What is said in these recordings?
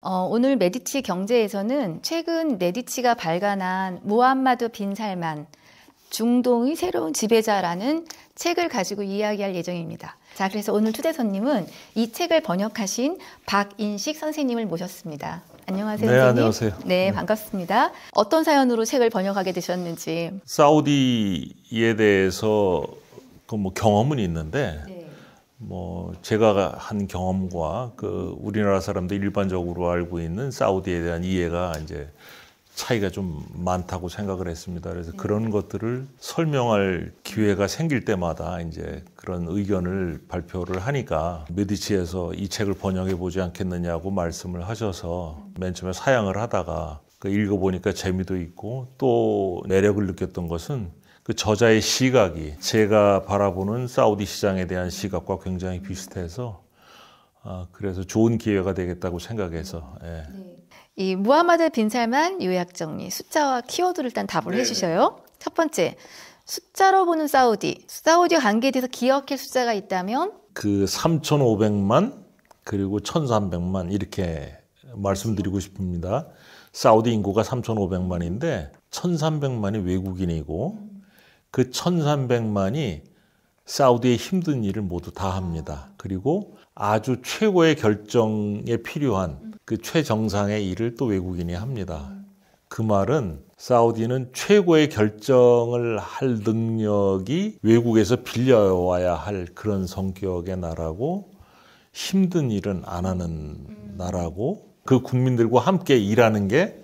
오늘 메디치 경제에서는 최근 메디치가 발간한 무함마드 빈 살만 중동의 새로운 지배자라는 책을 가지고 이야기할 예정입니다. 자, 그래서 오늘 초대 손님은 이 책을 번역하신 박인식 선생님을 모셨습니다. 안녕하세요. 네, 선생님. 안녕하세요. 네, 반갑습니다. 어떤 사연으로 책을 번역하게 되셨는지. 사우디에 대해서 경험은 있는데, 네. 제가 한 경험과 우리나라 사람들 일반적으로 알고 있는 사우디에 대한 이해가 이제 차이가 좀 많다고 생각을 했습니다. 그래서 그런 것들을 설명할 기회가 생길 때마다 이제 그런 의견을 발표를 하니까 메디치에서 이 책을 번역해 보지 않겠느냐고 말씀을 하셔서 맨 처음에 사양을 하다가 읽어보니까 재미도 있고 또 매력을 느꼈던 것은 그 저자의 시각이 제가 바라보는 사우디 시장에 대한 시각과 굉장히 비슷해서 그래서 좋은 기회가 되겠다고 생각해서. 예. 네. 이 무하마드 빈 살만 요약 정리, 숫자와 키워드를 일단 답을 해주셔요. 첫 번째, 숫자로 보는 사우디. 사우디와 관계에 대해서 기억할 숫자가 있다면? 3,500만 그리고 1,300만 이렇게 말씀드리고 싶습니다. 사우디 인구가 3,500만인데 1,300만이 외국인이고 그 1,300만이 사우디의 힘든 일을 모두 다 합니다. 그리고 아주 최고의 결정에 필요한 그 최정상의 일을 또 외국인이 합니다. 그 말은 사우디는 최고의 결정을 할 능력이 외국에서 빌려와야 할 그런 성격의 나라고 힘든 일은 안 하는 나라고 그 국민들과 함께 일하는 게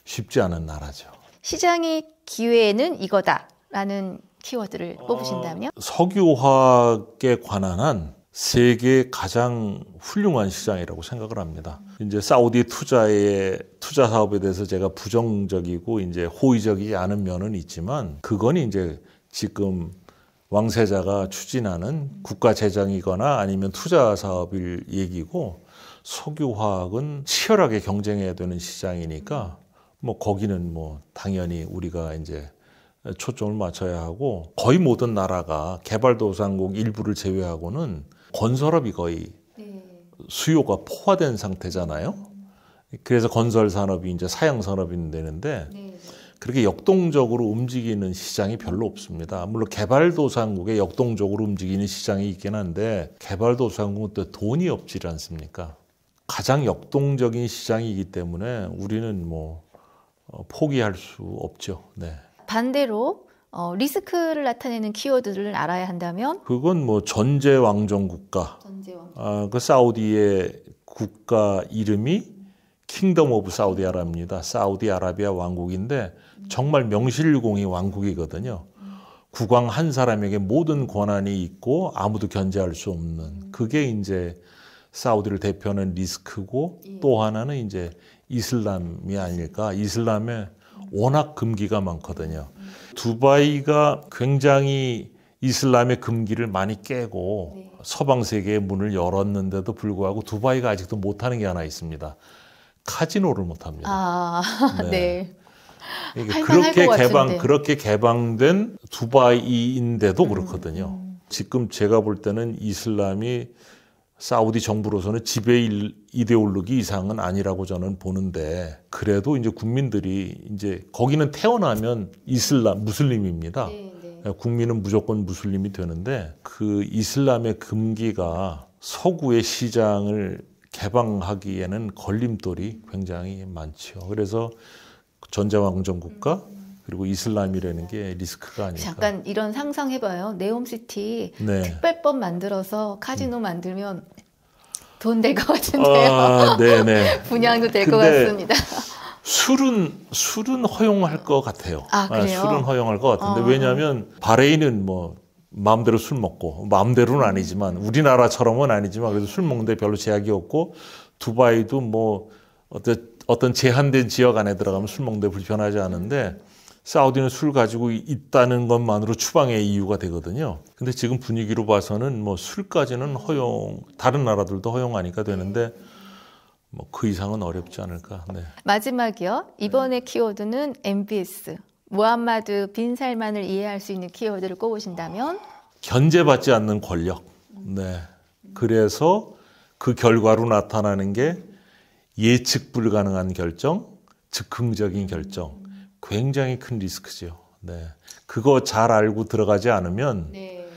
쉽지 않은 나라죠. 시장의 기회는 이거다라는 키워드를 뽑으신다면? 석유화학에 관한 한 세계 가장 훌륭한 시장이라고 생각을 합니다. 이제 사우디 투자 사업에 대해서 제가 부정적이고 이제 호의적이지 않은 면은 있지만 그건 이제 지금 왕세자가 추진하는 국가 재정이거나 아니면 투자 사업일 얘기고 석유화학은 치열하게 경쟁해야 되는 시장이니까 거기는 당연히 우리가 이제 초점을 맞춰야 하고 거의 모든 나라가 개발도상국 일부를 제외하고는 건설업이 거의 수요가 포화된 상태잖아요. 그래서 건설 산업이 이제 사양 산업이 되는데 그렇게 역동적으로 움직이는 시장이 별로 없습니다. 물론 개발도상국에 역동적으로 움직이는 시장이 있긴 한데 개발도상국은 또 돈이 없지 않습니까? 가장 역동적인 시장이기 때문에 우리는 포기할 수 없죠. 네. 반대로 리스크를 나타내는 키워드를 알아야 한다면? 그건 전제왕정 국가. 그 사우디의 국가 이름이 킹덤 오브 사우디아라비아입니다. 사우디아라비아 왕국인데 정말 명실공히 왕국이거든요. 국왕 한 사람에게 모든 권한이 있고 아무도 견제할 수 없는 그게 이제 사우디를 대표하는 리스크고 또 하나는 이제 이슬람이 아닐까. 이슬람에 워낙 금기가 많거든요. 두바이가 굉장히 이슬람의 금기를 많이 깨고 서방 세계의 문을 열었는데도 불구하고 두바이가 아직도 못하는 게 하나 있습니다. 카지노를 못합니다. 네. 그렇게 개방된 두바이인데도 그렇거든요. 지금 제가 볼 때는 이슬람이 사우디 정부로서는 지배 이데올로기 이상은 아니라고 저는 보는데 그래도 이제 국민들이 이제 거기는 태어나면 무슬림입니다. 국민은 무조건 무슬림이 되는데 그 이슬람의 금기가 서구의 시장을 개방하기에는 걸림돌이 굉장히 많죠. 그래서 전제왕정 국가 그리고 이슬람이라는 게 리스크가 아닐까. 잠깐 이런 상상해봐요. 네옴시티 특별법 만들어서 카지노 만들면 돈 될 것 같은데요. 네네. 분양도 될 것 같습니다. 술은 허용할 것 같아요. 그래요? 술은 허용할 것 같은데 왜냐하면 바레인은 마음대로 술 먹고 마음대로는 아니지만 우리나라처럼은 아니지만 그래도 술 먹는데 별로 제약이 없고 두바이도 어떤 제한된 지역 안에 들어가면 술 먹는데 불편하지 않은데 사우디는 술 가지고 있다는 것만으로 추방의 이유가 되거든요. 근데 지금 분위기로 봐서는 술까지는 다른 나라들도 허용하니까 되는데 그 이상은 어렵지 않을까. 네. 마지막이요. 이번에 키워드는 MBS. 무함마드 빈 살만을 이해할 수 있는 키워드를 꼽으신다면? 견제받지 않는 권력. 네. 그래서 그 결과로 나타나는 게 예측 불가능한 결정, 즉흥적인 결정, 굉장히 큰 리스크죠. 네. 그거 잘 알고 들어가지 않으면 네.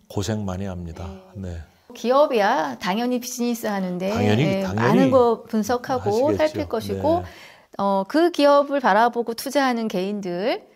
고생 많이 합니다. 네. 기업이야 당연히 비즈니스 하는데 당연히 많은 거 분석하고 하시겠죠. 살필 것이고 네. 그 기업을 바라보고 투자하는 개인들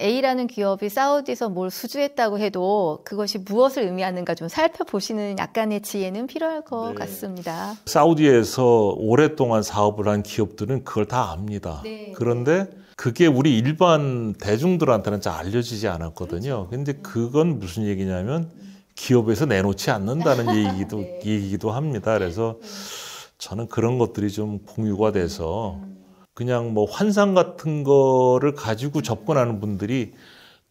A라는 기업이 사우디에서 뭘 수주했다고 해도 그것이 무엇을 의미하는가 좀 살펴보시는 약간의 지혜는 필요할 것 같습니다. 사우디에서 오랫동안 사업을 한 기업들은 그걸 다 압니다. 네. 그런데 그게 우리 일반 대중들한테는 잘 알려지지 않았거든요. 근데 그건 무슨 얘기냐면 기업에서 내놓지 않는다는 얘기기도 합니다. 그래서 저는 그런 것들이 좀 공유가 돼서 그냥 뭐 환상 같은 거를 가지고 접근하는 분들이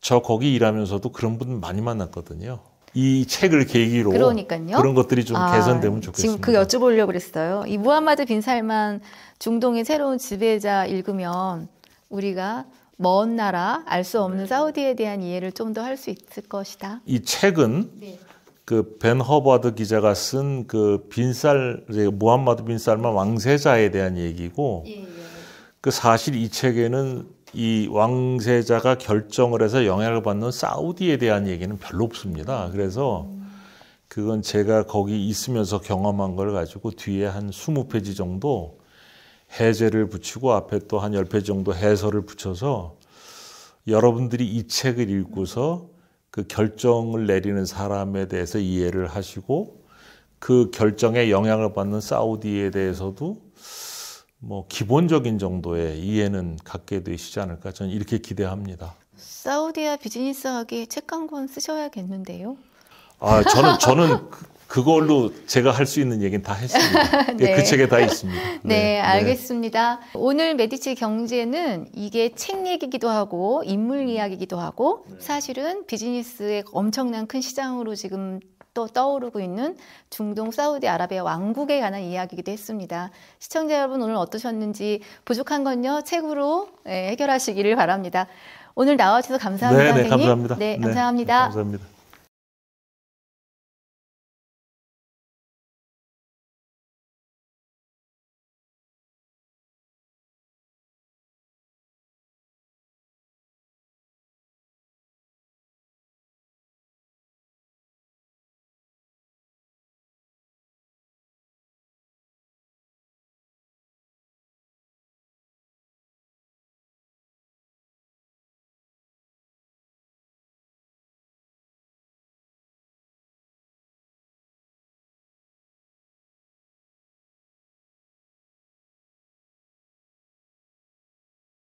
저 거기 일하면서도 그런 분 많이 만났거든요. 이 책을 계기로 그러니까요. 그런 것들이 좀 개선되면 좋겠습니다. 지금 그 여쭤보려고 그랬어요. 이 무함마드 빈 살만 중동의 새로운 지배자 읽으면 우리가 먼 나라 알 수 없는 사우디에 대한 이해를 좀 더 할 수 있을 것이다. 이 책은 그 벤 허버드 기자가 쓴 그 무함마드 빈 살만 왕세자에 대한 얘기고 그 사실 이 책에는 이 왕세자가 결정을 해서 영향을 받는 사우디에 대한 얘기는 별로 없습니다. 그래서 그건 제가 거기 있으면서 경험한 걸 가지고 뒤에 한 20페이지 정도 해제를 붙이고 앞에 또 한 10페이지 정도 해설을 붙여서 여러분들이 이 책을 읽고서 그 결정을 내리는 사람에 대해서 이해를 하시고 그 결정에 영향을 받는 사우디에 대해서도 뭐 기본적인 정도의 이해는 갖게 되시지 않을까 저는 이렇게 기대합니다. 사우디아 비즈니스 하기 책 한 권 쓰셔야겠는데요. 저는 그걸로 제가 할 수 있는 얘기는 다 했습니다. 네. 그 책에 다 있습니다. 네, 알겠습니다. 오늘 메디치 경제는 이게 책 얘기기도 하고 인물 이야기기도 하고 사실은 비즈니스의 엄청난 큰 시장으로 지금 또 떠오르고 있는 중동 사우디아라비아 왕국에 관한 이야기이기도 했습니다. 시청자 여러분 오늘 어떠셨는지 부족한 건요 책으로 해결하시기를 바랍니다. 오늘 나와주셔서 감사합니다. 네, 선생님. 감사합니다. 네, 감사합니다. 감사합니다.